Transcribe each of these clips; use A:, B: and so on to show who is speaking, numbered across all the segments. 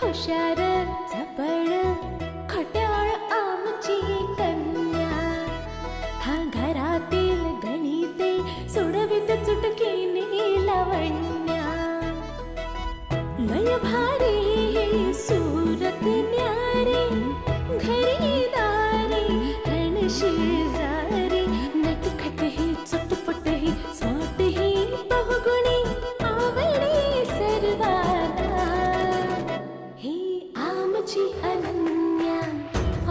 A: हुशार चपळ खट्याळ आमची कन्या, हा घरातील गणिते सोडवित चुटकीने लावण्या. लय भारी सूरत न्यारी, घरी दारी रण शेजारी, नटखट ही चटपट ही स्वाट ही बहुगुणी आवडी सर्वाला. ही आमची अनन्या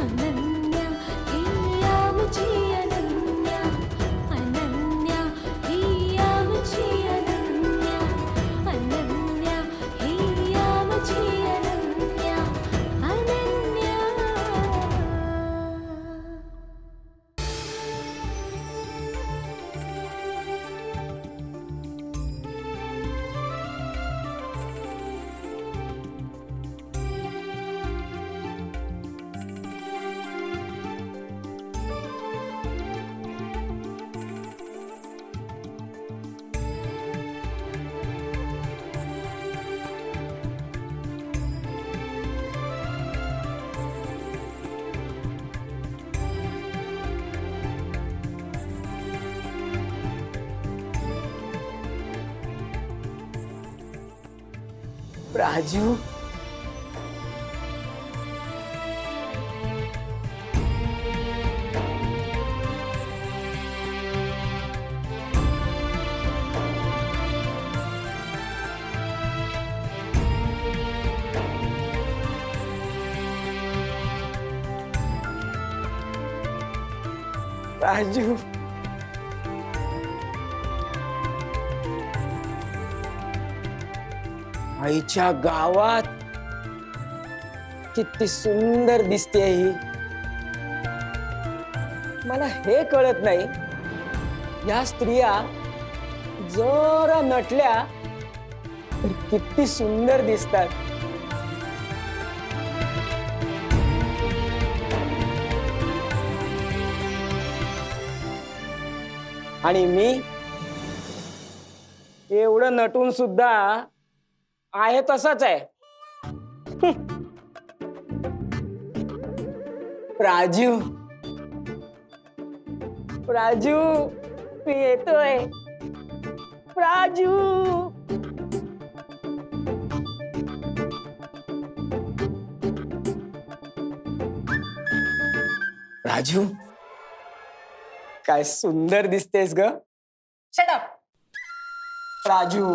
A: अनन्या, ही आमची अनन्या अनन्या, ही आमची अनन्या अनन्या, ही आमची अनन्या अनन्या.
B: राजू, राजू, आईच्या गावात किती सुंदर दिसते ही. मला हे कळत नाही, या स्त्रिया जरा नटल्या तर किती सुंदर दिसतात. आणि मी एवढं नटून सुद्धा आहे तसंच आहे. राजू, राजू, मी येतोय. राजू, राजू, काय सुंदर दिसतेस ग.
C: Shut up.
B: राजू,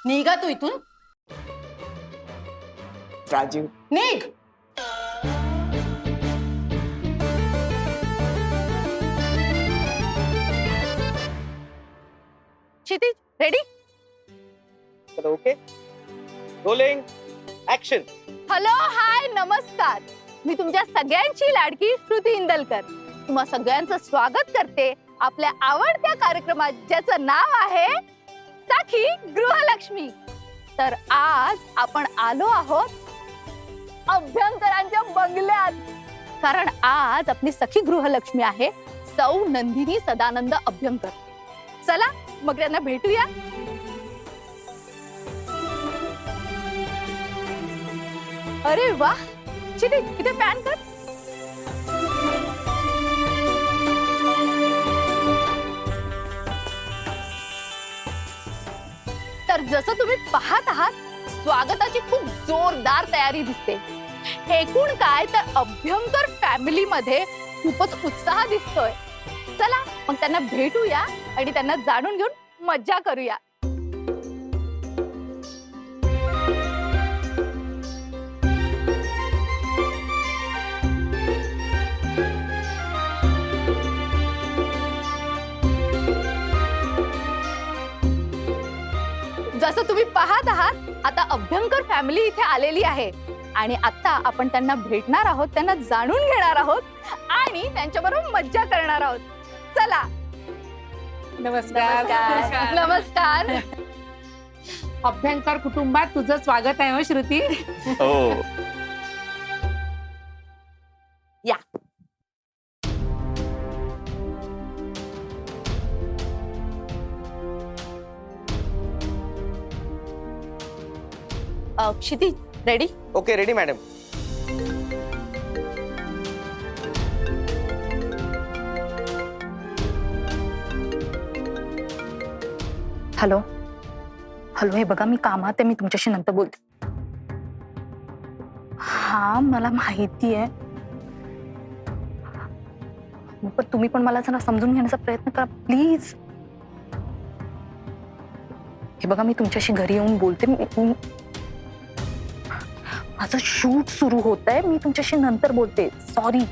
C: निघा तू इथून.
B: राजू,
C: निघ. Kshitij ready.
D: Okay, rolling action.
C: Hello, hi, नमस्कार. मी तुमच्या सगळ्यांची लाडकी श्रुती इंदलकर तुम्हा सगळ्यांचं स्वागत करते आपल्या आवडत्या कार्यक्रमात, ज्याचं नाव आहे सखी गृहलक्ष्मी. तर आज आपण आलो आहोत अभ्यंकरांच्या बंगल्यात, कारण आज आपली सखी गृहलक्ष्मी आहे सौ नंदिनी सदानंद अभ्यंकर. चला मग त्यांना भेटूया. अरे वा, चिटी इथे पॅन कर. तर जसं तुम्ही पाहत आहात, स्वागताची खूप जोरदार तयारी दिसते. एकूण काय तर अभ्यंकर फॅमिली मध्ये खूपच उत्साह दिसतोय. चला मग त्यांना भेटूया आणि त्यांना जाणून घेऊन मज्जा करूया. जसं तुम्ही पाहत आहात, आता अभ्यंकर फॅमिली इथे आलेली आहे आणि आता आपण त्यांना भेटणार आहोत, त्यांना जाणून घेणार आहोत आणि त्यांच्याबरोबर मज्जा करणार आहोत. चला.
E: नमस्कार.
C: नमस्कार.
E: अभ्यंकर कुटुंबात तुझं स्वागत आहे. हो श्रुती.
D: हो.
C: या. Kshitij, ready?
D: Okay ready madam.
C: Hello hello, हे बघा मी कामात आहे, मी तुमच्याशी नंतर बोलते. हा मला माहिती आहे, पण तुम्ही पण मला जरा समजून घेण्याचा प्रयत्न करा प्लीज. हे बघा मी तुमच्याशी घरी येऊन बोलते. माझं शूट सुरू होत आहे, मी तुमच्याशी नंतर बोलते. सॉरी.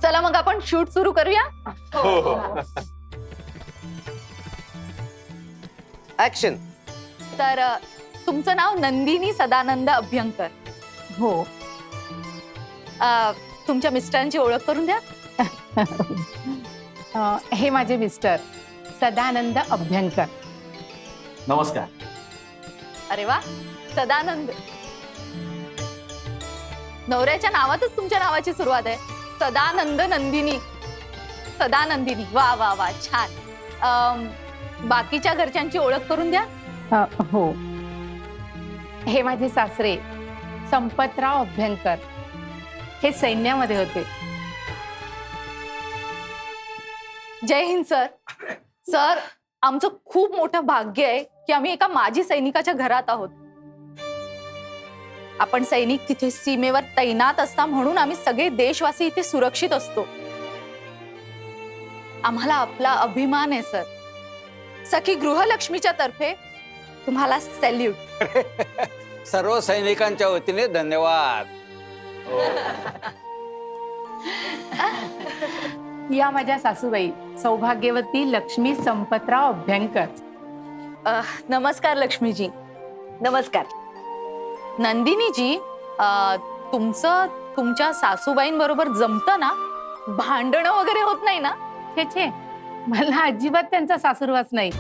C: चला मग आपण शूट सुरू करूया.
D: ऍक्शन.
C: तर तुमचं नाव नंदिनी सदानंद अभ्यंकर.
E: हो.
C: तुमच्या मिस्टरांची ओळख करून द्या.
E: हे माझे मिस्टर सदानंद अभ्यंकर.
F: नमस्कार.
C: अरे वा, सदानंद. नवऱ्याच्या नावातच तुमच्या नावाची सुरुवात आहे. सदानंद नंदिनी. सदानंदिनी. वा वा वा, छान. बाकीच्या घरच्यांची ओळख करून द्या.
E: हो. हे माझे सासरे संपतराव अभ्यंकर. हे सैन्यामध्ये होते.
C: जय हिंद सर. सर, आमचं खूप मोठं भाग्य आहे की आम्ही एका माजी सैनिकाच्या घरात आहोत. आपण सैनिक तिथे सीमेवर तैनात असता म्हणून आम्ही सगळे देशवासी इथे सुरक्षित असतो. आम्हाला आपला अभिमान आहे सर. सखी गृहलक्ष्मीच्या तर्फे तुम्हाला सॅल्यूट.
G: सर्व सैनिकांच्या वतीने धन्यवाद.
E: या माझ्या सासूबाई सौभाग्यवती लक्ष्मी संपतराव अभ्यंकर.
C: नमस्कार लक्ष्मीजी. नमस्कार. नंदिनीजी, तुमचं तुमच्या सासूबाईंबरोबर जमतं ना? भांडणं वगैरे होत नाही ना?
E: छे छे, मला अजिबात त्यांचा सासूरवास नाही.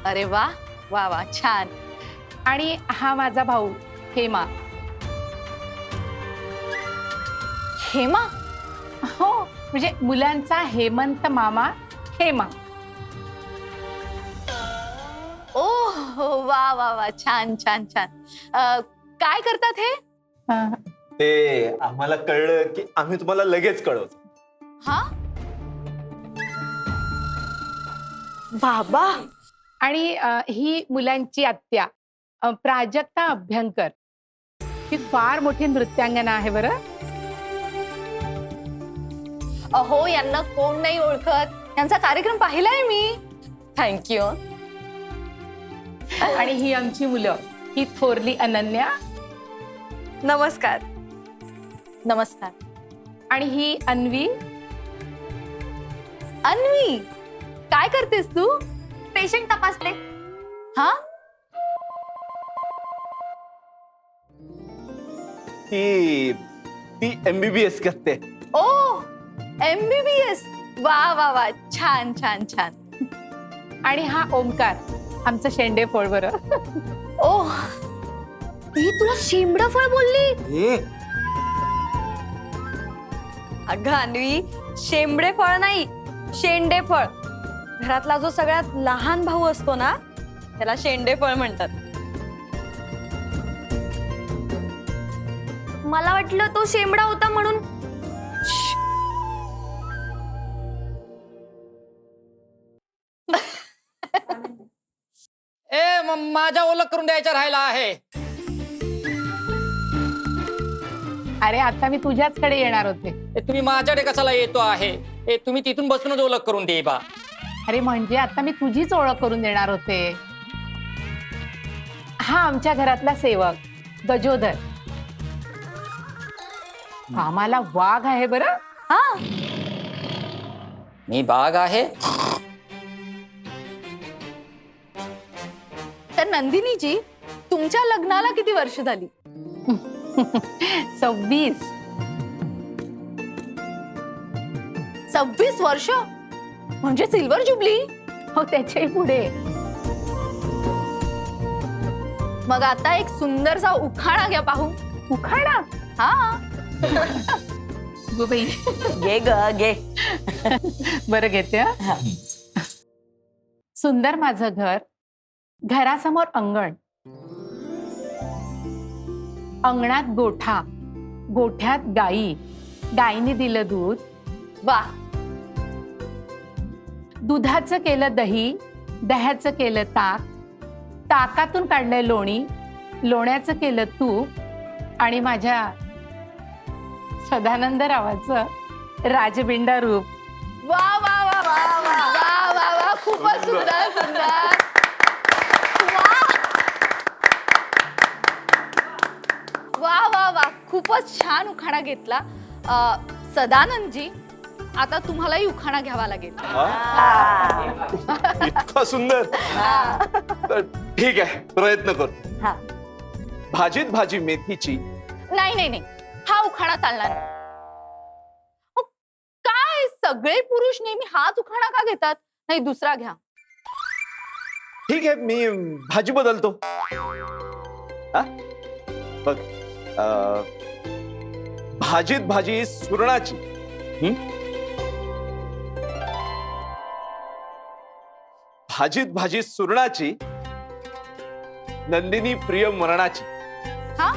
C: अरे वा वा वा, छान.
E: आणि हा माझा भाऊ हेमा.
C: हेमा?
E: हो, म्हणजे मुलांचा हेमंत मामा हेमा.
C: ओ वा वा वा, छान छान छान. काय करतात हे?
F: ते आम्हाला कळलं की आम्ही तुम्हाला लगेच कळवतो.
C: हा, बाबा.
E: आणि ही मुलांची आत्या प्राजक्ता अभ्यंकर. ही फार मोठी नृत्यांगना आहे बरं.
C: अहो, यांना कोण नाही ओळखत. यांचा कार्यक्रम पाहिलाय मी. थँक्यू.
E: आणि ही आमची मुलं, ही थोरली अनन्या.
C: नमस्कार. नमस्कार.
E: आणि ही अन्वी.
C: अन्वी, काय करतेस तू? पेशंट तपासते. हा,
F: ती MBBS करते.
C: ओ MBBS. वा वा वा, छान छान छान.
E: आणि हा ओमकार, आमचं शेंडे फळ बरं.
C: ओ, ती तुला शेंबडा फळ बोलली?
H: अगं अन्वी, शेंबडे फळ नाही, शेंडे फळ. घरातला जो सगळ्यात लहान भाऊ असतो ना, त्याला शेंडे फळ म्हणतात. मला वाटलं तो शेंबडा होता म्हणून.
B: माझ्या ओळख करून द्यायचा राहिला आहे.
E: अरे आता मी तुझ्याच कडे येणार होते.
B: तुम्ही माझ्याकडे कशाला येतो आहे? तुम्ही तिथून बसूनच ओळख करून दे बा.
E: अरे म्हणजे आता मी तुझीच ओळख करून देणार होते. हा आमच्या घरातला सेवक गजोदर. आम्हाला वाघ आहे बरं.
C: हा,
B: मी बाग आहे.
C: तर नंदिनीजी, तुमच्या लग्नाला किती वर्ष झाली?
E: 26.
C: 26 वर्ष म्हणजे सिल्वर जुबली.
E: हो, त्याच्याही पुढे.
C: मग आता एक सुंदरसा उखाणा घ्या पाहू.
E: उखाणा
C: हा
E: गो बाई
H: गे ग गे.
E: बरं घेते हं. सुंदर माझं घर, घरासमोर अंगण, अंगणात गोठा, गोठ्यात गाई, गाईने दिलं दूध,
C: वा.
E: दुधाचं केलं दही, दह्याचं केलं ताक, ताकातून काढलंय लोणी, लोण्याचं केलं तूप आणि माझ्या सदानंद रावाचं राजबिंडा रूप.
C: वा वा वा वा वा वा वा वा खूपच सुंदर सुंदर. वा वा वा खूपच छान उखाणा घेतला. सदानंदजी, आता तुम्हालाही उखाणा घ्यावा लागेल.
F: इतका सुंदर. तर ठीक आहे, प्रयत्न
C: हा.
F: करतो. भाजीत भाजी मेथीची.
C: नाही नाही नाही, हा उखाणा चालणार नाही. अहो, काय सगळे पुरुष नेहमी हाच उखाणा का घेतात? नाही, दुसरा घ्या.
F: ठीक आहे, मी भाजी बदलतो. हा? बघ, भाजीत भाजी सुरणाची. भाजीत भाजी सुरणाची, नंदिनी प्रिय मरणाची.
C: हा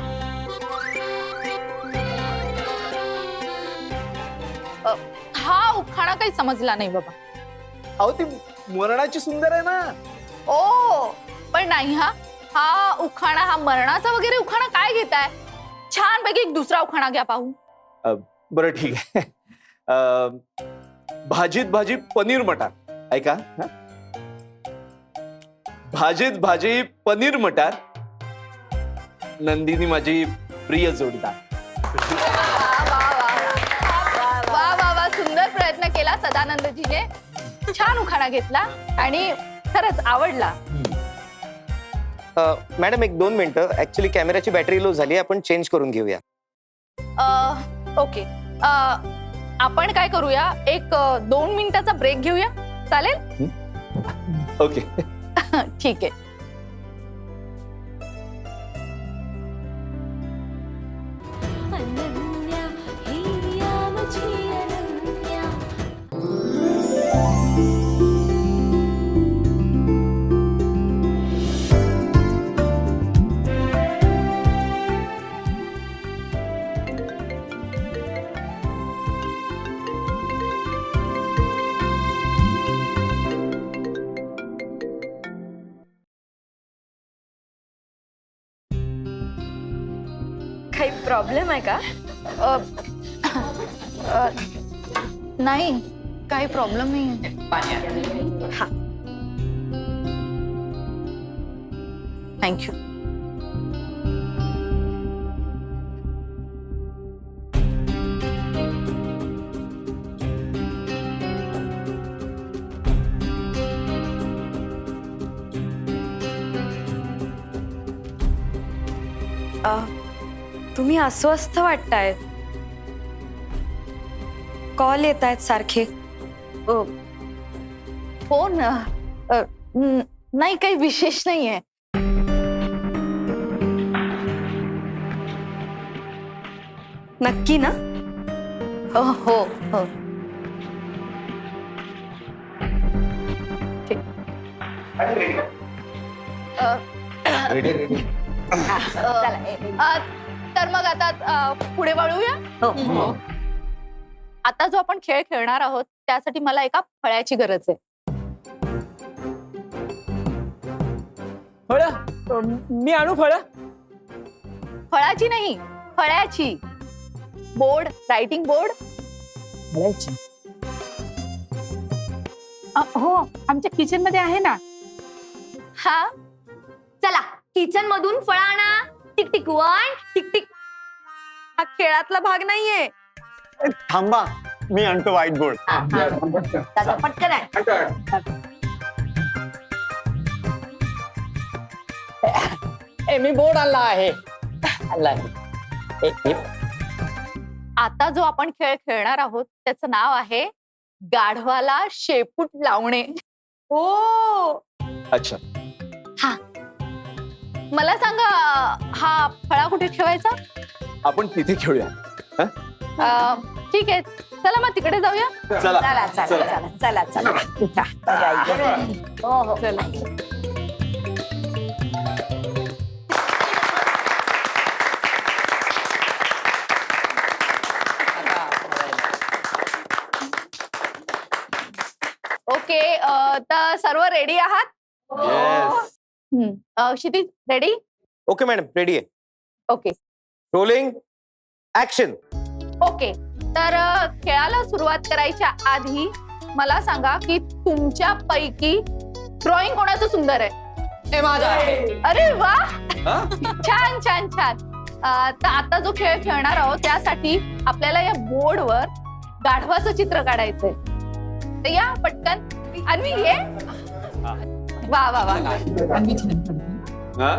C: हा उखाणा काही समजला नाही बाबा.
F: अहो, ती मरणाची सुंदर आहे ना.
C: ओ पण नाही, हा हा उखाणा, हा मरणाचा वगैरे उखाणा काय घेताय? छान पैकी एक दुसरा उखाणा घ्या पाहू.
F: बरं ठीक आहे. भाजीत भाजी पनीर मटार. ऐका, हा? भाजीत भाजी पनीर मटार, नंदिनी माझी प्रिय जोडीदार.
C: वा वा वा, सुंदर प्रयत्न केला सदानंदजीने. छान उखाणा घेतला आणि खरंच आवडला.
D: मॅडम, एक 2 मिनिटं. ऍक्च्युली कॅमेराची बॅटरी लो झाली, आपण चेंज करून घेऊया.
C: ओके, आपण काय करूया, एक 2 मिनिटाचा ब्रेक घेऊया, चालेल?
F: ओके.
C: ठीक आहे.
A: अनन्या हिया मुझी अनन्या.
H: काही प्रॉब्लेम आहे का?
C: नाही, काही प्रॉब्लेम नाही. थँक्यू.
H: तुम्ही अस्वस्थ वाटतायत. कॉल येत आहेत सारखे.
C: हो ना, नाही, काही विशेष नाहीये.
H: नक्की ना?
C: हो हो हो. ठीक. तर मग आता पुढे वळूया. हो. आता जो आपण खेळ खेळणार आहोत त्यासाठी मला एका फळ्याची गरज आहे.
B: फळं? मी आणू फळं?
C: फळाची नाही, फळ्याची. Board, writing board.
E: हो, आमच्या किचन मध्ये आहे ना.
C: हा,
H: चला किचन मधून फळ आणा. Tick tick 1, tick tick. हा खेळातला भाग नाहीये.
F: थांबा, मी आणतो व्हाईट बोर्ड.
H: पटकन आहे.
B: मी बोर्ड आणला आहे.
C: आता जो आपण खेळ खेळणार आहोत त्याचं नाव आहे गाढवाला शेपूट लावणे.
H: हो.
F: अच्छा.
C: मला सांगा हा फळा कुठे ठेवायचा?
F: आपण तिथे खेळूया.
C: ठीक आहे, चला मग तिकडे जाऊया.
F: चला
H: चला चला चला चला चला उठा. हो हो
E: चला.
C: ओके, तर सर्व रेडी आहात?
F: येस.
C: क्षितिज रेडी?
D: ओके मॅडम, रेडी आहे.
C: Okay
D: rolling action.
C: ओके, तर खेळाला सुरुवात करायच्या आधी मला सांगा की तुमच्या पैकी ड्रॉइंग कोणाचं सुंदर आहे?
B: हे माझं आहे.
C: अरे वा, छान छान छान. तर आता जो खेळ खेळणार आहोत त्यासाठी आपल्याला या बोर्डवर गाढवाचं चित्र काढायचंय. तर या पटकन. अन्वी ये. वा वा वा.
E: अन्वी छान काढते.
F: हा?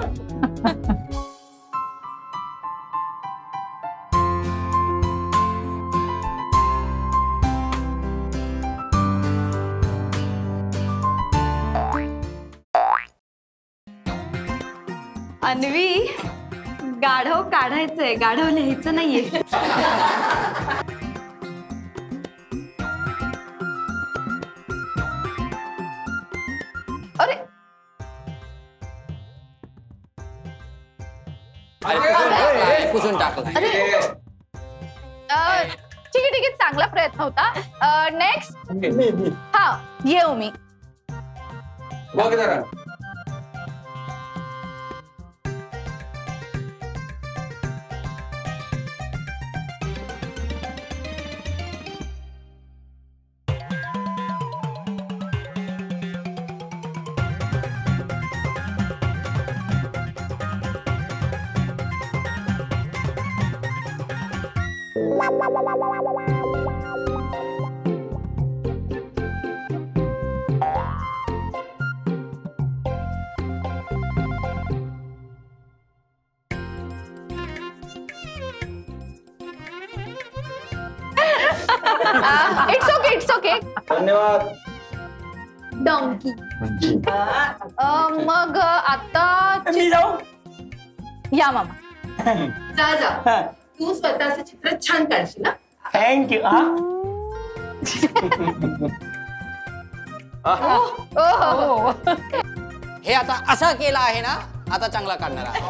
H: अन्वी, गाढव काढायचंय, गाढव लिहायचं नाहीये.
C: अरे
B: पुसून टाकलाय.
C: अरे ठीक आहे ठीक आहे, चांगला प्रयत्न होता. नेक्स्ट. हा, येऊ मी.
G: बघ जरा.
C: It's okay it's okay.
F: धन्यवाद.
C: डॉंकी. मग आता या मामा.
E: जा जा, तू स्वतःचं चित्र छान काढशील ना.
F: थँक्यू.
C: ओहो.
B: हे आता असं केलं आहे ना, आता चांगला काढणार आहे.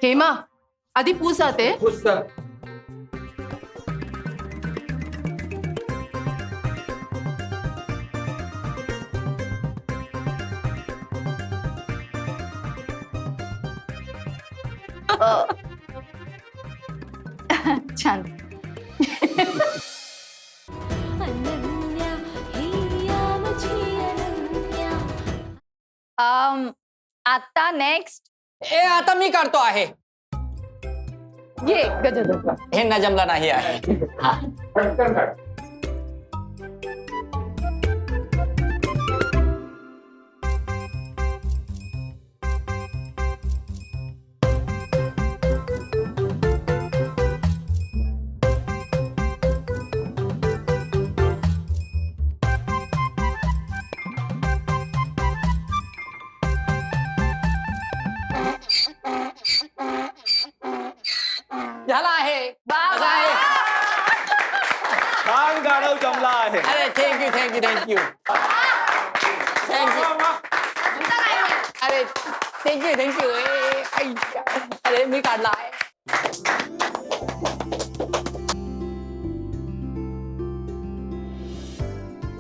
E: हेमा, आधी पूस आते.
C: छान.
A: अनन्या हिया मुझी अनन्या.
C: आता नेक्स्ट.
B: हे आता मी काढतो आहे.
C: ये गजद.
B: हे न जमला नाही आहे. झाला आहे.
C: बाबा.
B: असं आहे.
F: छान गाणं जमला आहे.
B: अरे थँक्यू थँक्यू थँक्यू थँक्यू. अरे थँक्यू थँक्यू. अरे मी काढला आहे.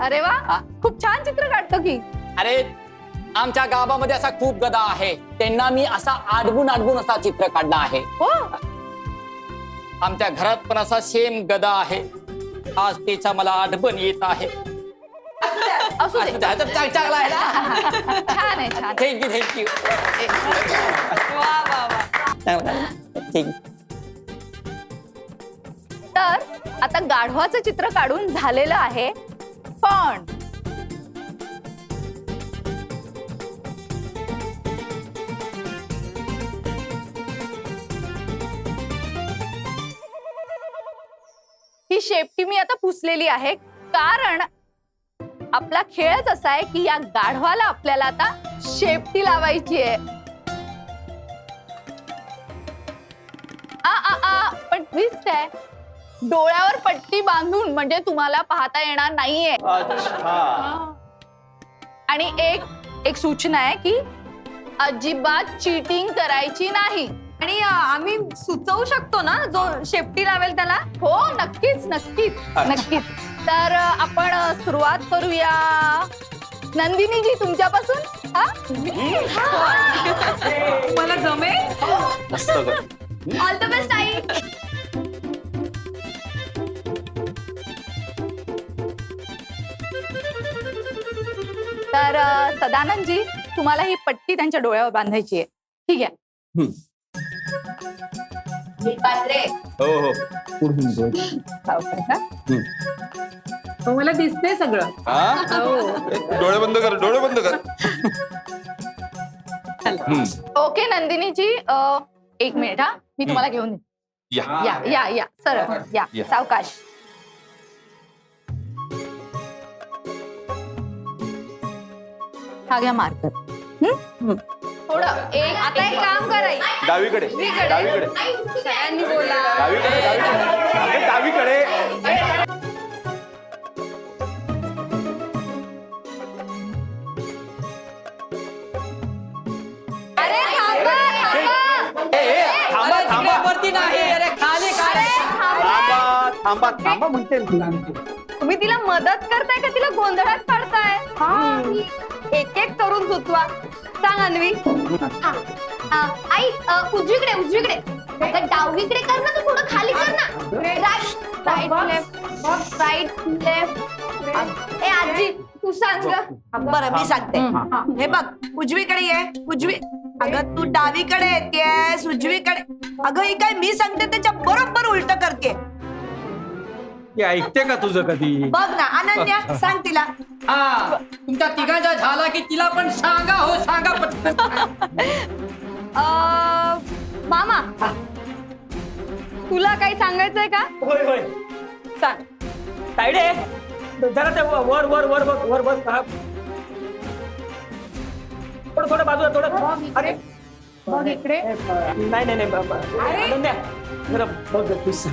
C: अरे वा, खूप छान चित्र काढतो की.
B: अरे आमच्या गावामध्ये असा खूप गदा आहे, त्यांना मी असा आडवून आडवून असा चित्र काढला आहे.
C: हो.
B: आमच्या घरात पण असा सेम गदा आहे. आज तिचा मला आठवण येत आहे.
C: असू दे.
B: चांगला आहे ना.
C: छान आहे छान.
B: Thank you thank you.
H: वा वा वा.
B: थँक्यू.
C: तर आता गाढवाचं चित्र काढून झालेलं आहे, पण ही शेपटी मी आता पुसलेली आहे, कारण आपला खेळच असा आहे की या गाढवाला आपल्याला आता शेपटी लावायची आहे. पण ट्विस्ट आहे, डोळ्यावर पट्टी बांधून, म्हणजे तुम्हाला पाहता येणार नाहीये.
F: अच्छा.
C: आणि एक सूचना आहे की अजिबात चीटिंग करायची नाही.
H: आणि आम्ही सुचवू शकतो ना जो शेपटी लावेल त्याला.
C: हो, नक्कीच नक्कीच नक्कीच. तर आपण सुरुवात करूया. नंदिनीजी, तुमच्यापासून.
H: मला जमेल.
F: मस्त कर.
H: All the best I.
C: तर सदानंदजी, तुम्हाला ही पट्टी त्यांच्या डोळ्यावर बांधायची आहे. ठीक आहे. बांधले.
F: हो हो.
C: सावकाश हा.
E: हो, मला दिसतंय सगळं.
F: हा? डोळे बंद कर, डोळे बंद कर.
C: ओके नंदिनीजी, एक मिनिट हा, मी तुम्हाला घेऊन येते.
F: या.
C: या सरळ या,
F: या.
C: सावकाश. हा घ्या मार्कर. थोडं
H: आता एक काम कराय,
F: डावीकडे डावीकडे
H: सगळ्यांनी बोला.
F: डावीकडे डावीकडे डावीकडे.
H: अरे थांबा, थांबा.
F: थांबा थांबा
B: वरती नाही, अरे खाली काय.
F: थांबा थांबा थांबा म्हणते.
H: तुम्ही तिला मदत करताय का तिला गोंधळात पाडताय? एक एक करून सुचवा. सांग अन्वी.
A: आई उजवीकडे उजवीकडे, अगं डावीकडे कर ना, तू थोडं खाली कर ना. Right right left right left. ए आजी तू सांग गं.
I: बरं मी सांगते. हे बघ, उजवीकडे ये. उजवी. अगं तू डावीकडे येतेस, उजवीकडे. अगं ही काय मी सांगते त्याच्या बरोबर उलट करते.
G: ऐकते का तुझं कधी?
I: बघ ना अनन्या, सांग तिला.
B: हा, तुमच्या तिघांचा झाला की तिला पण सांगा. हो, सांगा पटकन.
H: मामा, तुला काही सांगायचंय का?
J: होय होय.
H: सांग.
J: तायडे, जरा ते वर वर वर बघ, वर वर. थोडं थोडं बाजूला थोडं. अरे
E: बघ इकडे.
J: नाही नाही नाही. अनन्या, जरा बघ प्लीज.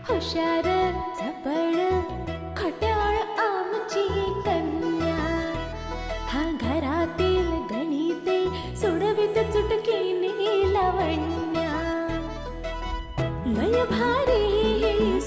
A: हुशार झपड खट्याळ आमची कन्या, हा घरातील गणिते सोडवित चुटकीने लावण्या. लय भारी